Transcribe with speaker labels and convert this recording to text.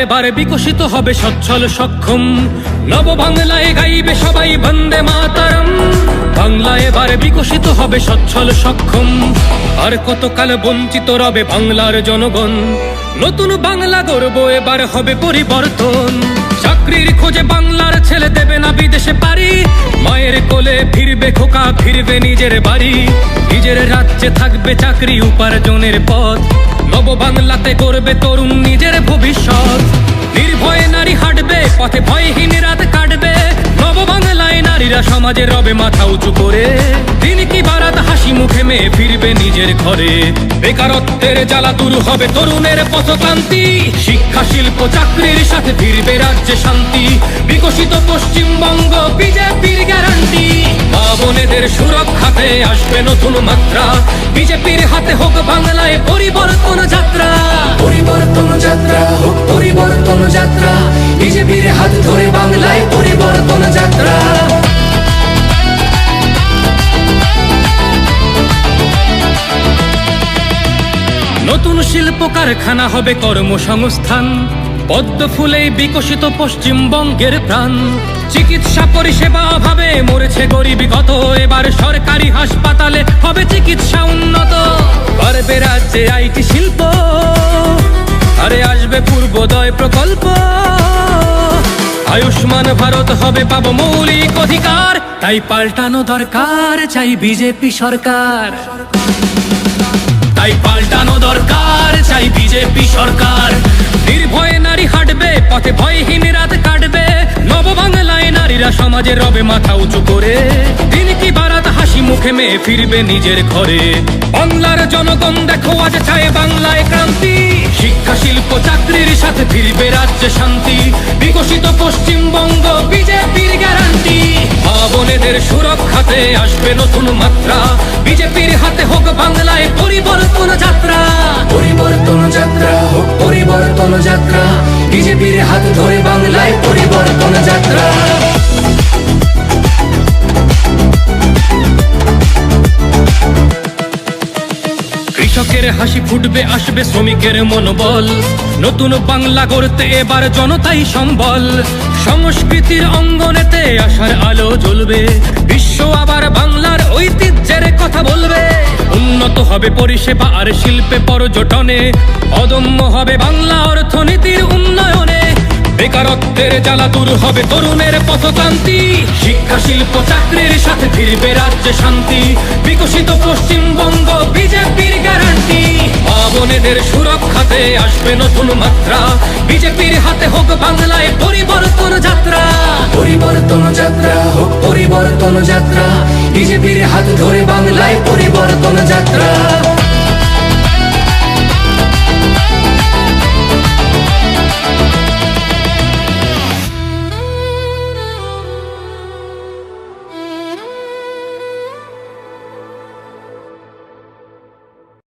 Speaker 1: এবার বিকশিত হবে সচ্ছল সক্ষম, নব বাংলায় গাইবে সবাই বন্দে মাতরম। বাংলা এবার বিকশিত হবে সচ্ছল সক্ষম, আর কতকাল বঞ্চিত রবে বাংলার জনগণ। নতুন বাংলা গর্ব এবার হবে পরিবর্তন। চাকরির খোঁজে বাংলার ছেলে দেবে না বিদেশে পারি, মায়ের কোলে ফিরবে খোকা, ফিরবে নিজের বাড়ি। নিজের রাজ্যে থাকবে চাকরি উপার্জনের পথ, নব বাংলাতে করবে তরুণ নিজের ভবিষ্যৎ। নির্ভয়ে নারী হাঁটবে পথে, ভয়হীন রাত কাটবে। নব বাংলায় নারীরা সমাজে রবে মাথা উঁচু করে, দিন কি বারাত হাসি মুখে মেয়ে ফিরবে নিজের ঘরে। বেকারত্বের জ্বালা দূর হবে তরুণের পথক্রান্তি, শিক্ষা শিল্প চাকরির সাথে ফিরবে রাজ্যে শান্তি। বিকশিত পশ্চিমবঙ্গ বিজেপির গ্যারান্টি, মা বোনেদের সুরক্ষাতে আসবে নতুন মাত্রা। বিজেপির হাতে হোক বাংলায় পরিবর্তন যাত্রা।
Speaker 2: পরিবর্তন যাত্রা হোক পরিবর্তন যাত্রা, বিজেপির হাত ধরে বাংলায় পরিবর্তন যাত্রা।
Speaker 1: নতুন শিল্প কারখানা হবে কর্মসংস্থান, পদ্ম ফুলেই বিকশিত পশ্চিমবঙ্গের প্রাণ। চিকিৎসা পরিষেবা অভাবে মরেছে গরিবী কত, এবার সরকারি হাসপাতালে হবে চিকিৎসা উন্নত। বাড়বে রাজ্যে আইটি শিল্প, আরে আসবে পূর্বোদয় প্রকল্প। আয়ুষ্মান ভারত হবে পাবো মৌলিক অধিকার, তাই পাল্টানো দরকার চাই বিজেপি সরকার। তাই পাল্টানো দরকার চাই বিজেপি সরকার। নির্ভয়ে নারী হাঁটবে পথে, ভয়হীন রাত কাটবে। নব বাংলায় নারীরা সমাজে রবে মাথা উঁচু করে, দিন কি বারাত হাসি মুখে মেয়ে ফিরবে নিজের ঘরে। বাংলার জনগণ দেখো আজ চায় বাংলায় ক্রান্তি, শিক্ষা শিল্প চাকরির সাথে ফিরবে রাজ্যে শান্তি। বিকশিত পশ্চিমবঙ্গ বিজেপির গ্যারান্টি, মা বোনেদের সুরক্ষাতে আসবে নতুন মাত্রা। বিজেপির হাতে হোক বাংলায় পরিবর্তন যাত্রা।
Speaker 2: পরিবর্তন যাত্রা হোক পরিবর্তন যাত্রা, বিজেপির হাত ধরে বাংলায় পরিবর্তন যাত্রা।
Speaker 1: কৃষকের হাসি ফুটবে, আসবে শ্রমিকের মনোবল। নতুন বাংলা গড়তে এবার জনতাই সম্বল। সংস্কৃতির অঙ্গনেতে আশার আলো জ্বলবে, বিশ্ব আবার বাংলার ঐতিহ্যের কথা বলবে। উন্নত হবে পরিষেবা আর শিল্পে পর্যটনে, অদম্য হবে বাংলা অর্থনীতির উন্নয়নে। বেকারত্বের জ্বালা দূর হবে তরুণের পথক্রান্তি, শিক্ষা শিল্প চাকরির সাথে ফিরবে রাজ্যে শান্তি। বিকশিত পশ্চিমবঙ্গ বিজেপির গ্যারান্টি, মা বোনেদের সুরক্ষাতে আসবে নতুন মাত্রা। বিজেপির হাতে হোক বাংলায় পরিবর্তন যাত্রা।
Speaker 2: পরিবর্তন যাত্রা হোক পরিবর্তন যাত্রা, বিজেপির হাত ধরে বাংলায় পরিবর্তন যাত্রা।